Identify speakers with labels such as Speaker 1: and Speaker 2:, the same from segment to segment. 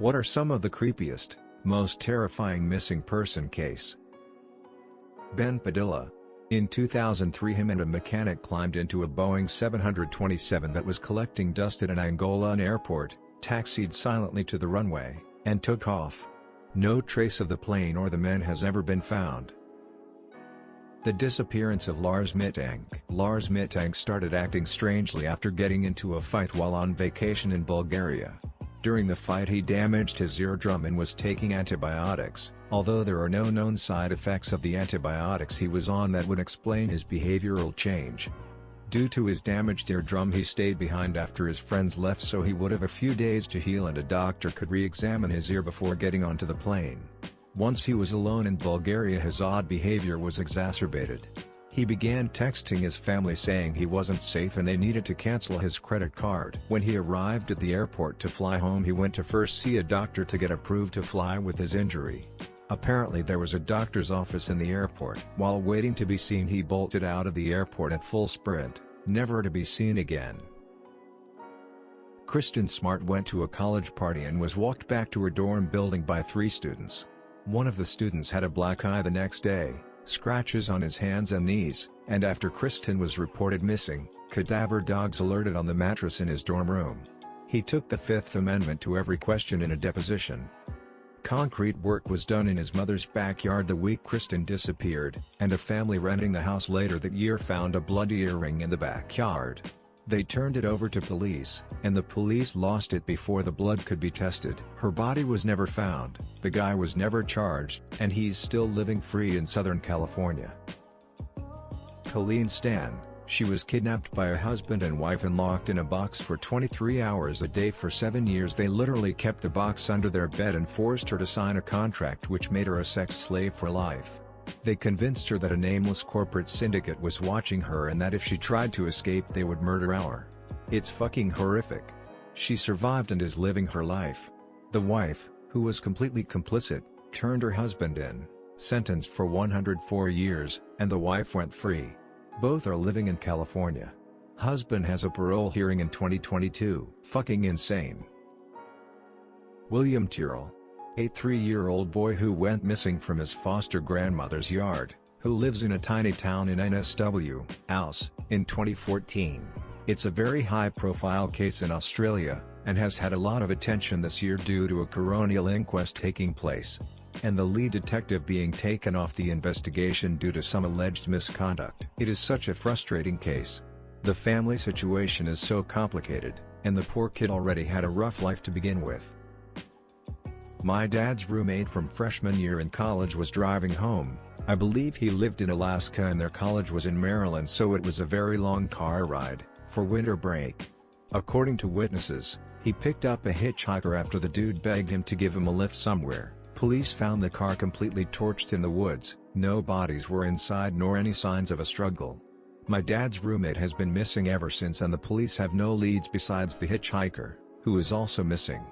Speaker 1: What are some of the creepiest, most terrifying missing person case? Ben Padilla. In 2003, him and a mechanic climbed into a Boeing 727 that was collecting dust at an Angolan airport, taxied silently to the runway, and took off. No trace of the plane or the men has ever been found. The disappearance of Lars Mittank. Lars Mittank started acting strangely after getting into a fight while on vacation in Bulgaria. During the fight he damaged his eardrum and was taking antibiotics, although there are no known side effects of the antibiotics he was on that would explain his behavioral change. Due to his damaged eardrum he stayed behind after his friends left, so he would have a few days to heal and a doctor could re-examine his ear before getting onto the plane. Once he was alone in Bulgaria, his odd behavior was exacerbated. He began texting his family saying he wasn't safe and they needed to cancel his credit card. When he arrived at the airport to fly home, he went to first see a doctor to get approved to fly with his injury. Apparently there was a doctor's office in the airport. While waiting to be seen, he bolted out of the airport at full sprint, never to be seen again. Kristen Smart went to a college party and was walked back to her dorm building by 3 students. One of the students had a black eye the next day, scratches on his hands and knees, and after Kristen was reported missing, cadaver dogs alerted on the mattress in his dorm room. He took the Fifth Amendment to every question in a deposition. Concrete work was done in his mother's backyard the week Kristen disappeared, and a family renting the house later that year found a bloody earring in the backyard. They turned it over to police, and the police lost it before the blood could be tested. Her body was never found, the guy was never charged, and he's still living free in Southern California. Colleen Stan. She was kidnapped by a husband and wife and locked in a box for 23 hours a day for 7 years. They literally kept the box under their bed and forced her to sign a contract which made her a sex slave for life. They convinced her that a nameless corporate syndicate was watching her and that if she tried to escape they would murder her. It's fucking horrific. She survived and is living her life. The wife, who was completely complicit, turned her husband in, sentenced for 104 years, and the wife went free. Both are living in California. Husband has a parole hearing in 2022. Fucking insane. William Tyrrell. A 3-year-old boy who went missing from his foster grandmother's yard, who lives in a tiny town in NSW, Aus, in 2014. It's a very high-profile case in Australia, and has had a lot of attention this year due to a coronial inquest taking place, and the lead detective being taken off the investigation due to some alleged misconduct. It is such a frustrating case. The family situation is so complicated, and the poor kid already had a rough life to begin with. My dad's roommate from freshman year in college was driving home. I believe he lived in Alaska and their college was in Maryland, so it was a very long car ride, for winter break. According to witnesses, he picked up a hitchhiker after the dude begged him to give him a lift somewhere. Police found the car completely torched in the woods, no bodies were inside nor any signs of a struggle. My dad's roommate has been missing ever since and the police have no leads besides the hitchhiker, who is also missing.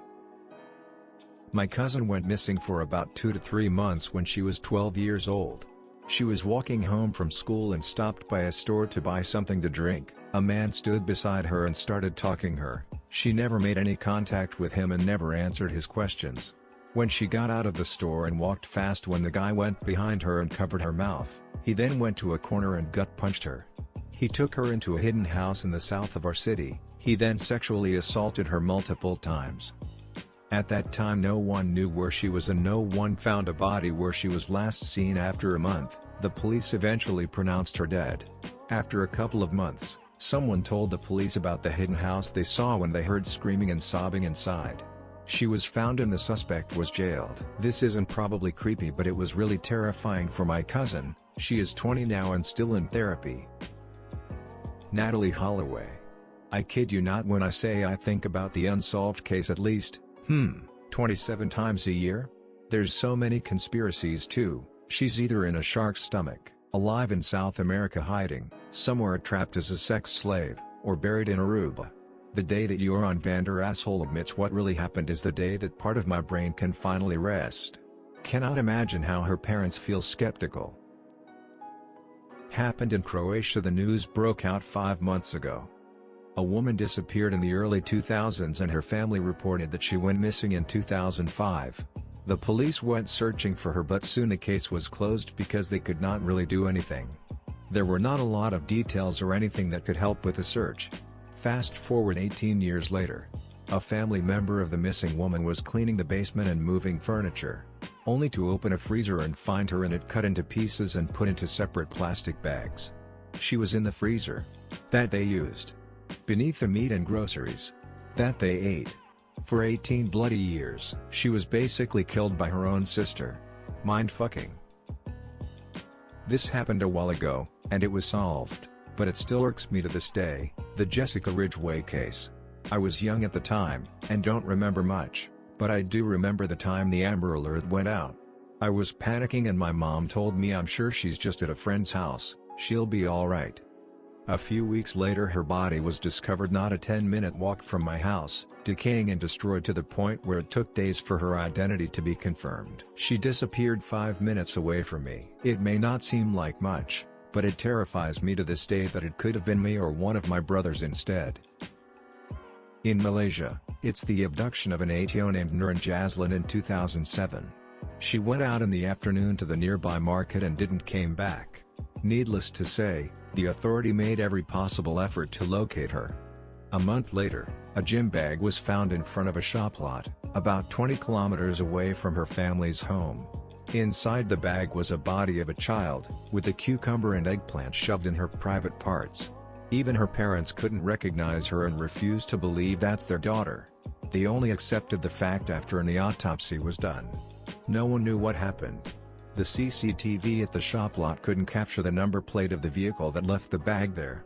Speaker 1: My cousin went missing for about 2 to 3 months when she was 12 years old. She was walking home from school and stopped by a store to buy something to drink. A man stood beside her and started talking her. She never made any contact with him and never answered his questions. When she got out of the store and walked fast when the guy went behind her and covered her mouth, he then went to a corner and gut-punched her. He took her into a hidden house in the south of our city. He then sexually assaulted her multiple times. At that time no one knew where she was and no one found a body where she was last seen. After a month, the police eventually pronounced her dead. After a couple of months, someone told the police about the hidden house they saw when they heard screaming and sobbing inside. She was found and the suspect was jailed. This isn't probably creepy, but it was really terrifying for my cousin. She is 20 now and still in therapy. Natalie Holloway. I kid you not when I say I think about the unsolved case at least 27 times a year? There's so many conspiracies too. She's either in a shark's stomach, alive in South America hiding, somewhere trapped as a sex slave, or buried in Aruba. The day that Joran van der Asshole admits what really happened is the day that part of my brain can finally rest. Cannot imagine how her parents feel skeptical. Happened in Croatia. The news broke out 5 months ago. A woman disappeared in the early 2000s and her family reported that she went missing in 2005. The police went searching for her, but soon the case was closed because they could not really do anything. There were not a lot of details or anything that could help with the search. Fast forward 18 years later. A family member of the missing woman was cleaning the basement and moving furniture, only to open a freezer and find her in it, cut into pieces and put into separate plastic bags. She was in the freezer that they used beneath the meat and groceries that they ate. For 18 bloody years, she was basically killed by her own sister. Mind-fucking. This happened a while ago, and it was solved, but it still irks me to this day, the Jessica Ridgway case. I was young at the time, and don't remember much, but I do remember the time the Amber Alert went out. I was panicking and my mom told me, "I'm sure she's just at a friend's house, she'll be alright." A few weeks later her body was discovered not a 10-minute walk from my house, decaying and destroyed to the point where it took days for her identity to be confirmed. She disappeared 5 minutes away from me. It may not seem like much, but it terrifies me to this day that it could have been me or one of my brothers instead. In Malaysia, it's the abduction of an 8-year-old named Nurun Jazlin in 2007. She went out in the afternoon to the nearby market and didn't came back. Needless to say, the authority made every possible effort to locate her. A month later, a gym bag was found in front of a shop lot, about 20 kilometers away from her family's home. Inside the bag was a body of a child, with a cucumber and eggplant shoved in her private parts. Even her parents couldn't recognize her and refused to believe that's their daughter. They only accepted the fact after the autopsy was done. No one knew what happened. The CCTV at the shop lot couldn't capture the number plate of the vehicle that left the bag there.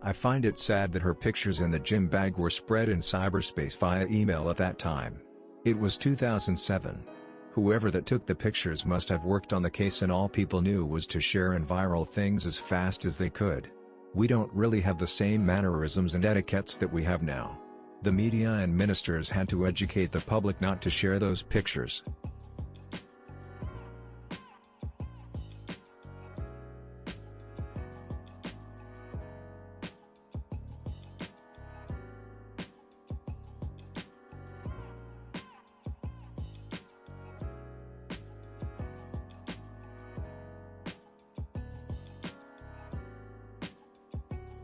Speaker 1: I find it sad that her pictures in the gym bag were spread in cyberspace via email at that time. It was 2007. Whoever that took the pictures must have worked on the case, and all people knew was to share and viral things as fast as they could. We don't really have the same mannerisms and etiquettes that we have now. The media and ministers had to educate the public not to share those pictures.